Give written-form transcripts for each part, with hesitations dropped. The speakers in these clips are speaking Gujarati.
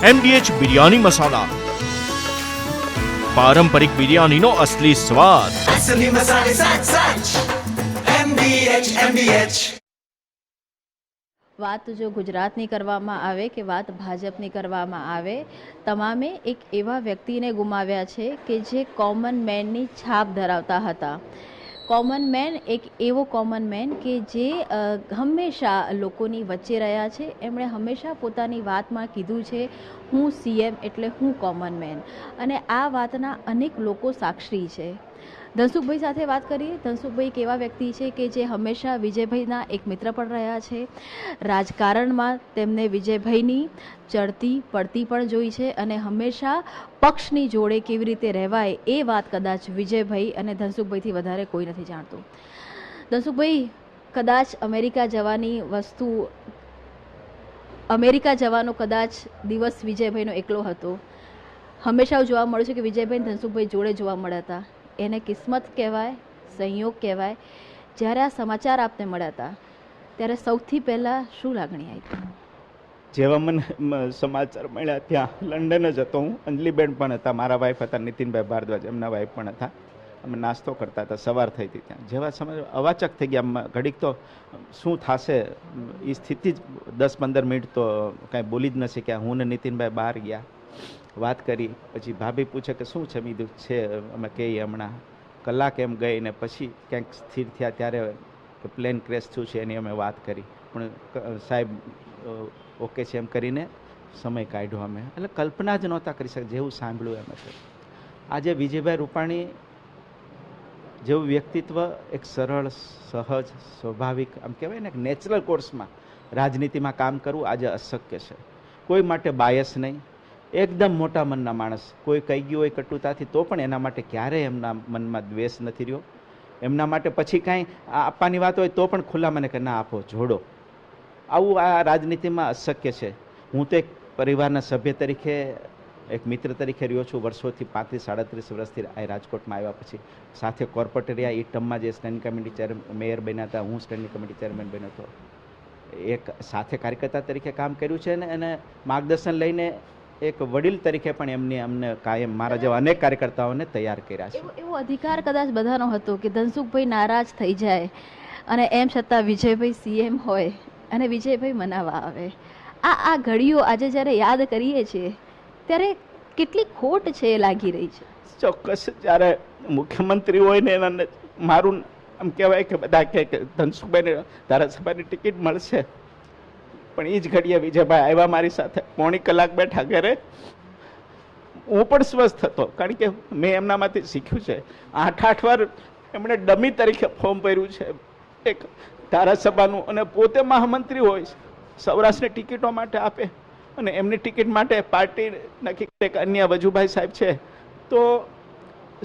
MDH બિરયાની મસાલા, પારંપરિક બિરયાનીનો અસલી સ્વાદ. असली मसाले सच सच MDH વાત જો ગુજરાતની કરવામાં આવે કે વાત ભાજપની કરવામાં આવે, તમામે એક એવા વ્યક્તિને ગુમાવ્યા છે કે જે કોમન મેનની છાપ ધરાવતા હતા. કોમન મેન એક એવો કોમન મેન કે જે હંમેશા લોકોની વચ્ચે રહ્યા છે. એમણે હંમેશા પોતાની વાતમાં કીધું છે, હું CM એટલે હું કોમન મેન, અને આ વાતના અનેક લોકો સાક્ષી છે. ધનસુખભાઈ સાથે વાત કરીએ. ધનસુખભાઈ એક એવા વ્યક્તિ છે કે જે હંમેશા વિજયભાઈના એક મિત્ર પણ રહ્યા છે. રાજકારણમાં તેમને વિજયભાઈની ચડતી પડતી પણ જોઈ છે, અને હંમેશા પક્ષની જોડે કેવી રીતે રહેવાય એ વાત કદાચ વિજયભાઈ અને ધનસુખભાઈથી વધારે કોઈ નથી જાણતું. ધનસુખભાઈ, કદાચ અમેરિકા જવાનો કદાચ દિવસ વિજયભાઈનો એકલો હતો. હંમેશા જોવા મળ્યું છે કે વિજયભાઈ ધનસુખભાઈ જોડે જોવા મળ્યા હતા. એને કિસ્મત કહેવાય, સંયોગ કહેવાય. જ્યારે આ સમાચાર આપને મળ્યા હતા ત્યારે સૌથી પહેલાં શું લાગણી આવી? જેવા મને સમાચાર મળ્યા ત્યાં લંડન જ હતો હું. અંજલિબેન પણ હતા, મારા વાઈફ હતા નીતિનભાઈ ભારદ્વાજ, એમના વાઈફ પણ હતા. અમે નાસ્તો કરતા હતા, સવાર થઈ હતી ત્યાં. જેવા સમાચાર અવાચક થઈ ગયા. ઘડીક તો શું થશે એ સ્થિતિ જ 10-15 મિનિટ તો કાંઈ બોલી જ ન શક્યા. હું ને નીતિનભાઈ બહાર ગયા, વાત કરી. પછી ભાભી પૂછે કે શું છે? બીજું છે અમે કહીએ હમણાં કલાક એમ ગઈ, ને પછી ક્યાંક સ્થિર થયા ત્યારે કે પ્લેન ક્રેશ થયું છે એની અમે વાત કરી. પણ સાહેબ ઓકે છે એમ કરીને સમય કાઢ્યો અમે. એટલે કલ્પના જ નહોતા કરી શકે જેવું સાંભળ્યું એમ હતું. આજે વિજયભાઈ રૂપાણી જેવું વ્યક્તિત્વ, એક સરળ, સહજ, સ્વાભાવિક, આમ કહેવાય ને નેચરલ કોર્સમાં રાજનીતિમાં કામ કરવું આજે અશક્ય છે. કોઈ માટે બાયસ નહીં, એકદમ મોટા મનના માણસ. કોઈ કહી ગયું હોય કટુતાથી તો પણ એના માટે ક્યારેય એમના મનમાં દ્વેષ નથી રહ્યો. એમના માટે પછી કાંઈ આપવાની વાત હોય તો પણ ખુલ્લા મને કે ના આપો, જોડો. આવું આ રાજનીતિમાં અશક્ય છે. હું તો એક પરિવારના સભ્ય તરીકે, એક મિત્ર તરીકે રહ્યો છું વર્ષોથી. 35-37 વર્ષથી આ રાજકોટમાં આવ્યા પછી સાથે કોર્પોરેટ રહ્યા. એ ટર્મમાં જે સ્ટેન્ડિંગ કમિટી મેયર બન્યા હતા, હું સ્ટેન્ડિંગ કમિટી ચેરમેન બન્યો હતો. એક સાથે કાર્યકર્તા તરીકે કામ કર્યું છે, ને એને માર્ગદર્શન લઈને એક વડીલ તરીકે પણ અમને કાયમ મારા જેવા અનેક કાર્યકર્તાઓને તૈયાર કર્યા છે. એવો અધિકાર કદાચ બધાનો હતો કે ધનસુખભાઈ નારાજ થઈ જાય અને એમ છતાં વિજયભાઈ CM હોય અને વિજયભાઈ મનાવવા આવે. આ ઘડીઓ આજે જ્યારે યાદ કરીએ છીએ ત્યારે કેટલી ખોટ છે એ લાગી રહી છે. ચોક્કસ. જ્યારે મુખ્યમંત્રી હોય ને એને મારું આમ કહેવાય કે બધા કે ધનસુખભાઈને ધારાસભાની ટિકિટ મળશે, પણ એ જ ઘડીએ વિજયભાઈ આવ્યા મારી સાથે. પોણી કલાક બેઠા ઘરે. હું પણ સ્વસ્થ હતો, કારણ કે મેં એમનામાંથી શીખ્યું છે. 8 વાર એમણે ડમી તરીકે ફોર્મ ભર્યું છે એક ધારાસભાનું, અને પોતે મહામંત્રી હોય, સૌરાષ્ટ્રની ટિકિટો માટે આપે, અને એમની ટિકિટ માટે પાર્ટી નક્કી કરે કે અન્ય વજુભાઈ સાહેબ છે. તો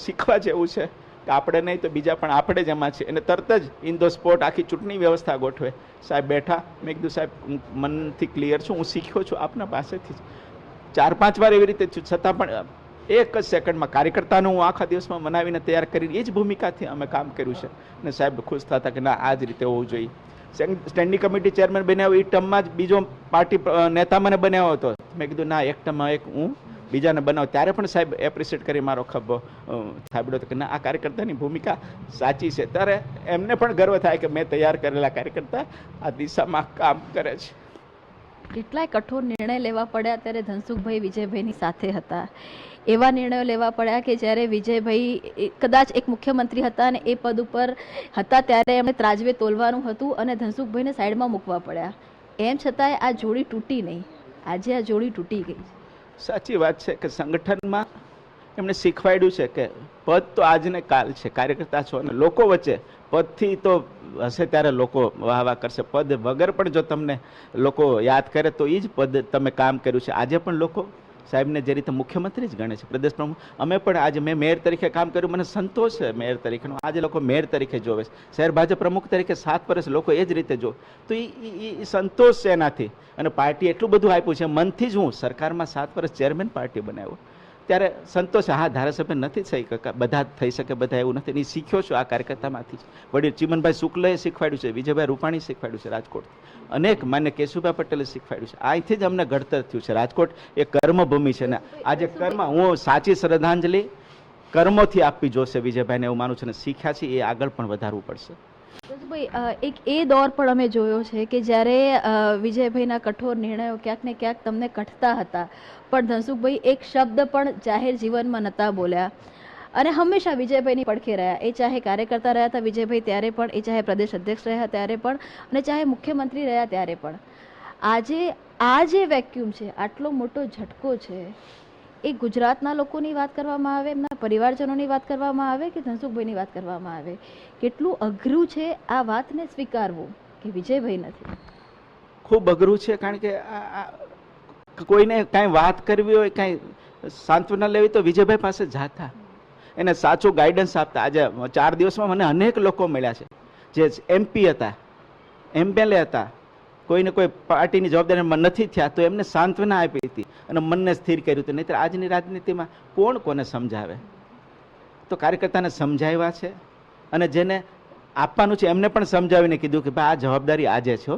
શીખવા જેવું છે કે આપણે નહીં તો બીજા પણ આપણે જ એમાં છે. અને તરત જ ઇન ધ સ્પોટ આખી ચૂંટણી વ્યવસ્થા ગોઠવે. સાહેબ બેઠા, મેં કીધું સાહેબ હું મનથી ક્લિયર છું, હું શીખ્યો છું આપના પાસેથી જ. 4-5 વાર એવી રીતે છતાં પણ એક જ સેકન્ડમાં કાર્યકર્તાનું હું આખા દિવસમાં મનાવીને તૈયાર કરીને એ જ ભૂમિકાથી અમે કામ કર્યું છે. અને સાહેબ ખુશ થતા કે ના આ જ રીતે હોવું જોઈએ. સ્ટેન્ડિંગ કમિટી ચેરમેન બન્યા એ ટર્મમાં જ બીજો પાર્ટી નેતા મને બનાવ્યો હતો. મેં કીધું ના, એક ટર્મમાં એક હું બીજાને બનાવ. ત્યારે પણ સાહેબ એપ્રિશિએટ કરી મારો ખભો થાબડ્યો હતો કે ના આ કાર્યકર્તાની ભૂમિકા સાચી છે. ત્યારે એમને પણ ગર્વ થાય કે મેં તૈયાર કરેલા કાર્યકર્તા આ દિશામાં કામ કરે છે. કેટલાય કઠોર નિર્ણય લેવા પડ્યા ત્યારે ધનસુખભાઈ વિજયભાઈની સાથે હતા. એવા નિર્ણયો લેવા પડ્યા કે જ્યારે વિજયભાઈ કદાચ એક મુખ્યમંત્રી હતા અને એ પદ ઉપર હતા ત્યારે એમને ત્રાજવે તોલવાનું હતું અને ધનસુખભાઈને સાઈડમાં મૂકવા પડ્યા. એમ છતાંય આ જોડી તૂટી નહીં. આજે આ જોડી તૂટી ગઈ. સાચી વાત છે કે સંગઠનમાં એમણે શીખવાડ્યું છે કે પદ તો આજને કાલ છે. કાર્યકર્તા છો અને લોકો વચ્ચે પદથી તો હશે ત્યારે લોકો વાહ વાહ કરશે. પદ વગર પણ જો તમને લોકો યાદ કરે તો એ જ પદ તમે કામ કર્યું છે. આજે પણ લોકો સાહેબને જે રીતે મુખ્યમંત્રી જ ગણે છે, પ્રદેશ પ્રમુખ. અમે પણ આજે મેં મેયર તરીકે કામ કર્યું, મને સંતોષ છે મેયર તરીકેનો. આજે લોકો મેયર તરીકે જોવે છે. શહેર ભાજપ પ્રમુખ તરીકે 7 વર્ષ લોકો એ જ રીતે જો, તો એ સંતોષ છે એનાથી. અને પાર્ટી એટલું બધું આપ્યું છે મનથી જ. હું સરકારમાં 7 વર્ષ ચેરમેન પાર્ટી બનાવ્યો, ત્યારે સંતોષ, હા ધારાસભ્ય નથી થઈ શકે, બધા જ થઈ શકે, બધા એવું નથી. એ શીખ્યો છું આ કાર્યકર્તામાંથી જ. વડીલ ચીમનભાઈ શુક્લએ શીખવાડ્યું છે, વિજયભાઈ રૂપાણી શીખવાડ્યું છે રાજકોટ, અનેક માન્ય કેશુભાઈ પટેલે શીખવાડ્યું છે. અહીંથી જ અમને ઘડતર થયું છે. રાજકોટ એ કર્મભૂમિ છે ને આજે કર્મ, હું સાચી શ્રદ્ધાંજલિ કર્મોથી આપવી જોશે વિજયભાઈને એવું માનું છું. ને શીખ્યા છે એ આગળ પણ વધારવું પડશે. ધનસુખભાઈ, એક એ દોર પણ અમે જોયો છે કે જ્યારે વિજયભાઈના કઠોર નિર્ણયો ક્યાંક ને ક્યાંક તમને કઠતા હતા, પણ ધનસુખભાઈ એક શબ્દ પણ જાહેર જીવનમાં નહોતા બોલ્યા અને હંમેશા વિજયભાઈની પડખે રહ્યા. એ ચાહે કાર્યકર્તા રહ્યા હતા વિજયભાઈ ત્યારે પણ, એ ચાહે પ્રદેશ અધ્યક્ષ રહ્યા ત્યારે પણ, અને ચાહે મુખ્યમંત્રી રહ્યા ત્યારે પણ. આજે આ જે વેક્યુમ છે, આટલો મોટો ઝટકો છે, એ ગુજરાતના લોકોની વાત કરવામાં આવે, એમના પરિવારજનોની વાત કરવામાં આવે કે ધનસુખભાઈની વાત કરવામાં આવે, કેટલું અઘરું છે આ વાતને સ્વીકારવું કે વિજયભાઈ નથી? ખૂબ અઘરું છે, કારણ કે કોઈને કાંઈ વાત કરવી હોય, કાંઈ સાંત્વના લેવી તો વિજયભાઈ પાસે જાતા, એને સાચું ગાઈડન્સ આપતા. આજે 4 દિવસમાં મને અનેક લોકો મળ્યા છે જે MP હતા, MLA હતા, કોઈને કોઈ પાર્ટીની જવાબદારીમાં નથી થયા તો એમને સાંત્વના આપી હતી અને મનને સ્થિર કર્યું હતું. નહીંતર આજની રાજનીતિમાં કોણ કોને સમજાવે? તો કાર્યકર્તાને સમજાવ્યા છે અને જેને આપવાનું છે એમને પણ સમજાવીને કીધું કે ભાઈ આ જવાબદારી આજે છે,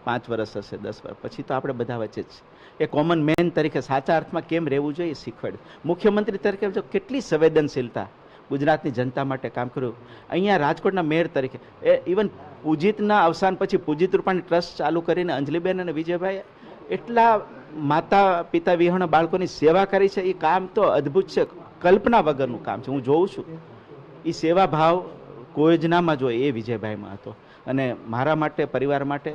5 વર્ષ હશે, 10 વર્ષ પછી તો આપણે બધા વચ્ચે જ. એ કોમન મેન તરીકે સાચા અર્થમાં કેમ રહેવું જોઈએ શીખવાડ્યું. મુખ્યમંત્રી તરીકે જો કેટલી સંવેદનશીલતા ગુજરાતની જનતા માટે કામ કર્યું. અહીંયા રાજકોટના મેયર તરીકે ઇવન પૂજિતના અવસાન પછી પૂજિત રૂપાણી ટ્રસ્ટ ચાલુ કરીને અંજલિબેન અને વિજયભાઈ એટલા માતા પિતા વિહોણા બાળકોની સેવા કરી છે. એ કામ તો અદ્ભુત છે, કલ્પના વગરનું કામ છે. હું જોઉં છું એ સેવા ભાવ કોઈ જ નામાં જોઈએ એ વિજયભાઈમાં હતો. અને મારા માટે, પરિવાર માટે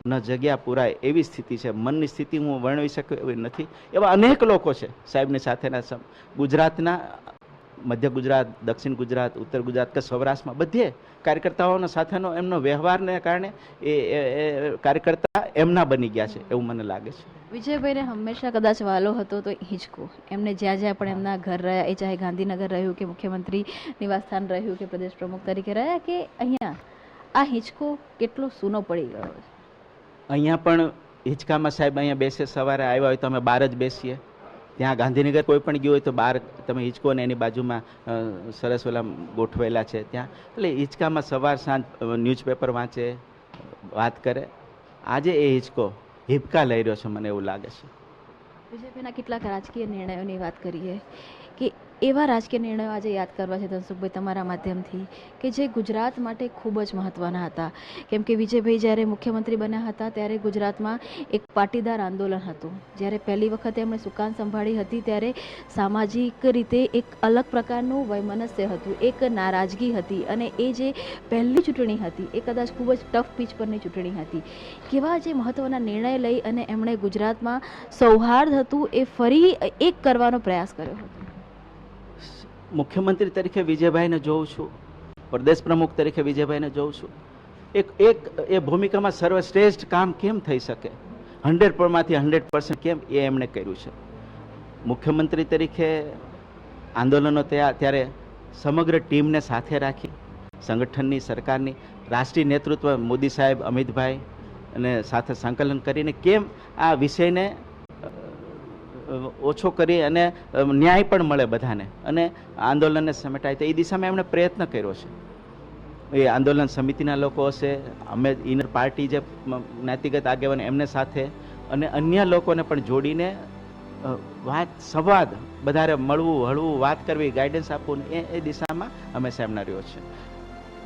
ન જગ્યા પુરાય એવી સ્થિતિ છે. મનની સ્થિતિ હું વર્ણવી શકું એવી નથી. એવા અનેક લોકો છે સાહેબની સાથેના, ગુજરાતના, મધ્ય ગુજરાત, દક્ષિણ ગુજરાત, ઉત્તર ગુજરાત કે સૌરાષ્ટ્રમાં બધે કાર્યકર્તાઓનો સાથેનો એમનો વ્યવહારને કારણે એ કાર્યકર્તા એમના બની ગયા છે એવું મને લાગે છે. વિજયભાઈને હંમેશા કદાચ વાલો હતો તો હિંચકો. એમને જ્યાં જ્યાં પણ એમના ઘર રહ્યા, એ ચાહે ગાંધીનગર રહ્યું કે મુખ્યમંત્રી નિવાસસ્થાન રહ્યું કે પ્રદેશ પ્રમુખ તરીકે રહ્યા, કે અહીંયા આ હિંચકો કેટલો સૂનો પડી ગયો છે. અહીંયા પણ હિંચકામાં સાહેબ અહીંયા બેસે, સવારે આવ્યા હોય તો અમે બહાર જ બેસીએ. ત્યાં ગાંધીનગર કોઈ પણ ગયું હોય તો બહાર તમે હિંચકો ને એની બાજુમાં સરસ ઓલા ગોઠવેલા છે ત્યાં, એટલે હિંચકામાં સવાર સાંજ ન્યૂઝપેપર વાંચે, વાત કરે. આજે એ હિંચકો હિબકા લઈ રહ્યો છે, મને એવું લાગે છે. વિજયભાઈના કેટલાક રાજકીય નિર્ણયોની વાત કરીએ કે એવા રાજકીય નિર્ણયો આજે યાદ કરવા છે ધનસુખભાઈ તમારા માધ્યમથી કે જે ગુજરાત માટે ખૂબ જ મહત્ત્વના હતા. કેમ કે વિજયભાઈ જ્યારે મુખ્યમંત્રી બન્યા હતા ત્યારે ગુજરાતમાં એક પાટીદાર આંદોલન હતું. જ્યારે પહેલી વખતે એમણે સુકાન સંભાળી હતી ત્યારે સામાજિક રીતે એક અલગ પ્રકારનું વૈમનસ્ય હતું, એક નારાજગી હતી, અને એ જે પહેલી ચૂંટણી હતી એ કદાચ ખૂબ જ ટફ પીચ પરની ચૂંટણી હતી. કેવા જે મહત્ત્વના નિર્ણય લઈ અને એમણે ગુજરાતમાં સૌહાર્દ હતું એ ફરી એક કરવાનો પ્રયાસ કર્યો હતો. મુખ્યમંત્રી તરીકે વિજયભાઈને જોઉં છું, પ્રદેશ પ્રમુખ તરીકે વિજયભાઈને જોઉં છું. એક એ ભૂમિકામાં સર્વશ્રેષ્ઠ કામ કેમ થઈ શકે, 100%માંથી 100% કેમ એ એમણે કર્યું છે. મુખ્યમંત્રી તરીકે આંદોલનો થયા ત્યારે સમગ્ર ટીમને સાથે રાખી, સંગઠનની, સરકારની, રાષ્ટ્રીય નેતૃત્વ મોદી સાહેબ, અમિતભાઈ અને સાથે સંકલન કરીને કેમ આ વિષયને ઓછો કરી અને ન્યાય પણ મળે બધાને અને આંદોલનને સમેટાય તો એ દિશામાં એમણે પ્રયત્ન કર્યો છે. એ આંદોલન સમિતિના લોકો હશે, અમે ઇનર પાર્ટી જે જ્ઞાતિગત આગેવાન એમને સાથે અને અન્ય લોકોને પણ જોડીને વાત, સંવાદ, બધારે મળવું, હળવું, વાત કરવી, ગાઈડન્સ આપવું, એ દિશામાં હંમેશા એમના રહ્યો છે.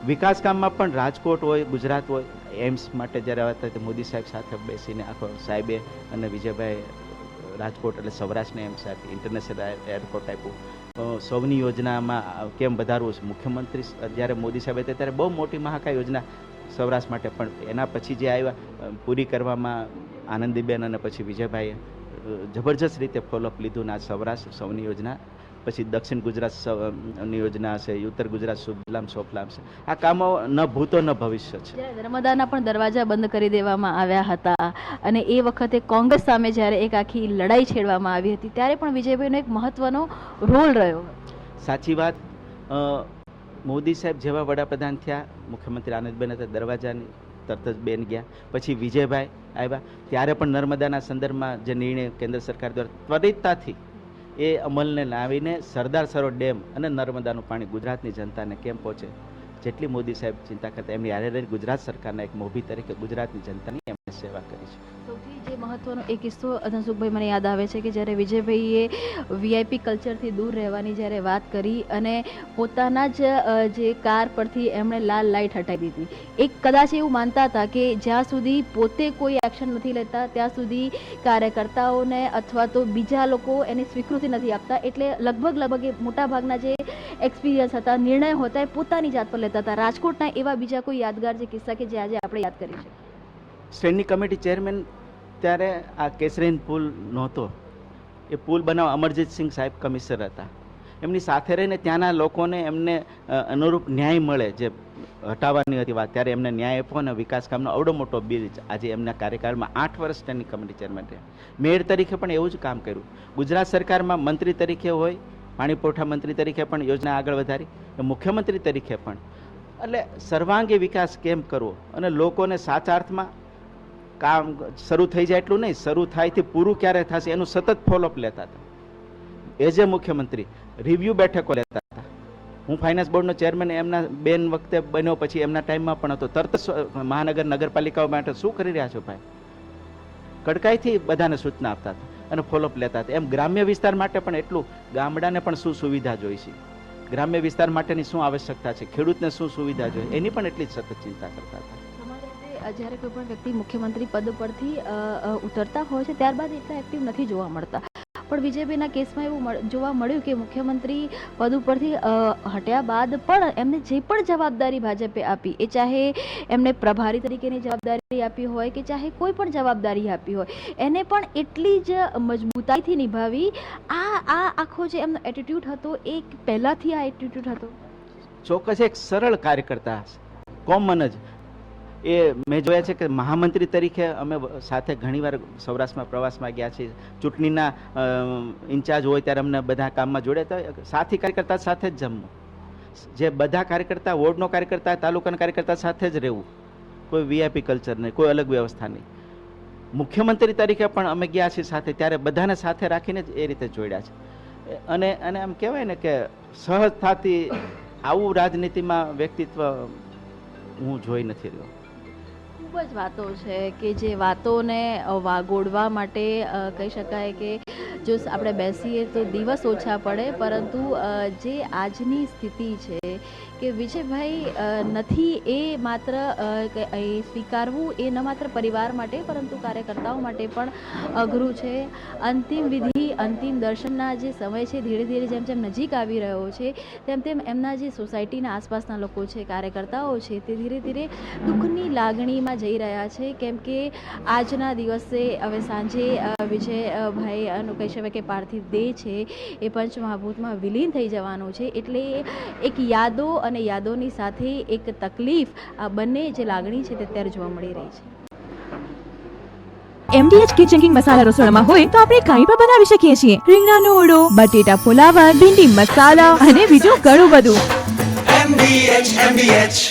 વિકાસ કામમાં પણ રાજકોટ હોય, ગુજરાત હોય, એમ્સ માટે જ્યારે હતા મોદી સાહેબ સાથે બેસીને આખો સાહેબે અને વિજયભાઈ રાજકોટ એટલે સૌરાષ્ટ્રને એમ સાથે ઇન્ટરનેશનલ એરપોર્ટ આપ્યું. સૌની યોજનામાં કેમ વધારવું છે. મુખ્યમંત્રી જ્યારે મોદી સાહેબ હતા ત્યારે બહુ મોટી મહાકાય યોજના સૌરાષ્ટ્ર માટે, પણ એના પછી જે આવ્યા પૂરી કરવામાં આનંદીબેન અને પછી વિજયભાઈએ જબરજસ્ત રીતે ફોલોઅપ લીધું ને આ સૌરાષ્ટ્ર સૌની યોજના, પછી દક્ષિણ ગુજરાત ની યોજના છે, ઉત્તર ગુજરાત સુફલામ સોફલામ છે. આ કામો ન ભૂતો ન ભવિષ્ય છે. નર્મદાના પણ દરવાજા બંધ કરી દેવામાં આવ્યા હતા અને એ વખતે કોંગ્રેસ સામે જ્યારે એક આખી લડાઈ છેડવામાં આવી હતી ત્યારે પણ વિજયભાઈનો એક મહત્વનો રોલ રહ્યો. સાચી વાત. મોદી સાહેબ જેવા વડાપ્રધાન થયા, મુખ્યમંત્રી આનંદબેન હતા, દરવાજાની તરત જ બેન ગયા. પછી વિજયભાઈ આવ્યા ત્યારે પણ નર્મદાના સંદર્ભમાં જે નિર્ણય કેન્દ્ર સરકાર દ્વારા ત્વરિતતાથી એ અમલને લાવીને સરદાર સરોવર ડેમ અને નર્મદાનું પાણી ગુજરાતની જનતાને કેમ પહોંચે, જેટલી મોદી સાહેબ ચિંતા કરતા એમની હારે ગુજરાત સરકારના એક મોભી તરીકે ગુજરાતની જનતાની એમણે સેવા કરી છે. સૌથી જે મહત્વનો એક કિસ્સો ધનસુખભાઈ મને યાદ આવે છે કે જ્યારે વિજયભાઈએ વીઆઈપી કલ્ચરથી દૂર રહેવાની જ્યારે વાત કરી અને પોતાના જ જે કાર પરથી એમણે લાલ લાઇટ હટાવી દીધી. એક કદાચ એવું માનતા હતા કે જ્યાં સુધી પોતે કોઈ એક્શન નથી લેતા ત્યાં સુધી કાર્યકર્તાઓને અથવા તો બીજા લોકો એની સ્વીકૃતિ નથી આપતા, એટલે લગભગ એ મોટાભાગના જે એક્સપિરિયન્સ હતા, નિર્ણયો હતા, એ પોતાની જાત પર લેતા હતા. રાજકોટના એવા બીજા કોઈ યાદગાર જે કિસ્સા કે જે આજે આપણે યાદ કરી છે? સ્ટેન્ડિંગ કમિટી ચેરમેન ત્યારે આ કેસરીન પુલ નહોતો, એ પુલ બનાવવા અમરજીતસિંહ સાહેબ કમિશનર હતા. એમની સાથે રહીને ત્યાંના લોકોને એમને અનુરૂપ ન્યાય મળે, જે હટાવવાની હતી વાત, ત્યારે એમને ન્યાય આપ્યો અને વિકાસ કામનો અવડો મોટો બ્રિજ આજે એમના કાર્યકાળમાં 8 વર્ષ સ્ટેન્ડિંગ કમિટી ચેરમેન રહ્યા. મેયર તરીકે પણ એવું જ કામ કર્યું. ગુજરાત સરકારમાં મંત્રી તરીકે હોય, પાણી પુરવઠા મંત્રી તરીકે પણ યોજના આગળ વધારી, મુખ્યમંત્રી તરીકે પણ. એટલે સર્વાંગી વિકાસ કેમ કરવો અને લોકોને સાચા અર્થમાં કામ શરૂ થઈ જાય એટલું નહીં, શરૂ થાયથી પૂરું ક્યારે થશે એનું સતત ફોલોઅપ લેતા હતા. એઝ એ મુખ્યમંત્રી રિવ્યુ બેઠકો લેતા હતા. હું ફાઇનાન્સ બોર્ડનો ચેરમેન એમના બેન વખતે બન્યો, પછી એમના ટાઈમમાં પણ હતો. તરત મહાનગર નગરપાલિકાઓ માટે શું કરી રહ્યા છો ભાઈ, કડકાઈથી બધાને સૂચના આપતા હતા અને ફોલોઅપ લેતા હતા. એમ ગ્રામ્ય વિસ્તાર માટે પણ એટલું, ગામડાને પણ શું સુવિધા જોઈશે, ગ્રામ્ય વિસ્તાર માટેની શું આવશ્યકતા છે, ખેડૂતને શું સુવિધા જોઈએ, એની પણ એટલી જ સતત ચિંતા કરતા હતા. જ્યારે કોઈ પણ વ્યક્તિ મુખ્યમંત્રી પદ પરથી ઉતરતા હોય છે ત્યારબાદ એટલા એક્ટિવ નથી જોવા મળતા, પણ વિજયભાઈના કેસમાં એવું જોવા મળ્યું કે મુખ્યમંત્રી પદ ઉપરથી હટ્યા બાદ પણ એમને જે પણ જવાબદારી ભાજપે આપી, એ ચાહે એમને પ્રભારી તરીકેની જવાબદારી આપી હોય કે ચાહે કોઈ પણ જવાબદારી આપી હોય, એને પણ એટલી જ મજબૂતાઈથી નિભાવી. આ આખો જે એમનો એટીટ્યુડ હતો એ પહેલાંથી આ એટીટ્યુડ હતો. ચોક્કસ એક સરળ કાર્યકર્તા, કોમન જ. એ મેં જોયા છે કે મહામંત્રી તરીકે અમે સાથે ઘણીવાર સૌરાષ્ટ્રમાં પ્રવાસમાં ગયા છીએ, ચૂંટણીના ઇન્ચાર્જ હોય ત્યારે અમને બધા કામમાં જોડ્યા હતા. સાથી કાર્યકર્તા સાથે જ જમવું, જે બધા કાર્યકર્તા, વોર્ડનો કાર્યકર્તા, તાલુકાના કાર્યકર્તા સાથે જ રહેવું, કોઈ વીઆઈપી કલ્ચર નહીં, કોઈ અલગ વ્યવસ્થા નહીં. મુખ્યમંત્રી તરીકે પણ અમે ગયા છીએ સાથે, ત્યારે બધાને સાથે રાખીને જ એ રીતે જોડ્યા છે. અને આમ કહેવાય ને કે સહજતાથી આવું રાજનીતિમાં વ્યક્તિત્વ હું જોઈ નથી રહ્યો. ખૂબ જ વાતો છે કે જે વાતોને વાગોળવા માટે કહી શકાય કે જો આપણે બેસીએ તો દિવસ ઓછા પડે, પરંતુ જે આજની સ્થિતિ છે કે વિજયભાઈ નથી, એ માત્ર સ્વીકારવું એ ન માત્ર પરિવાર માટે પરંતુ કાર્યકર્તાઓ માટે પણ અઘરું છે. અંતિમ વિધિ, અંતિમ દર્શનના જે સમય છે ધીરે ધીરે જેમ જેમ નજીક આવી રહ્યો છે તેમ તેમ એમના જે સોસાયટીના આસપાસના લોકો છે, કાર્યકર્તાઓ છે, તે ધીરે ધીરે દુઃખની લાગણીમાં જઈ રહ્યા છે. કેમ કે આજના દિવસે હવે સાંજે વિજયભાઈનું કહી શકાય કે પાર્થિવ દેહ છે એ પંચમહાભૂતમાં વિલીન થઈ જવાનું છે. એટલે એક યાદો અને યાદોની સાથે એક તકલીફ, આ બંને જે લાગણી છે તે અત્યારે જોવા મળી રહી છે. MDH કિચન કિંગ મસાલા રસોડામાં હોય તો આપણે કાંઈ પણ બનાવી શકીએ છીએ. રીંગણાનો ઓળો, બટેટા ફુલાવર, ભીંડી મસાલા અને બીજું ઘણું બધું. MDH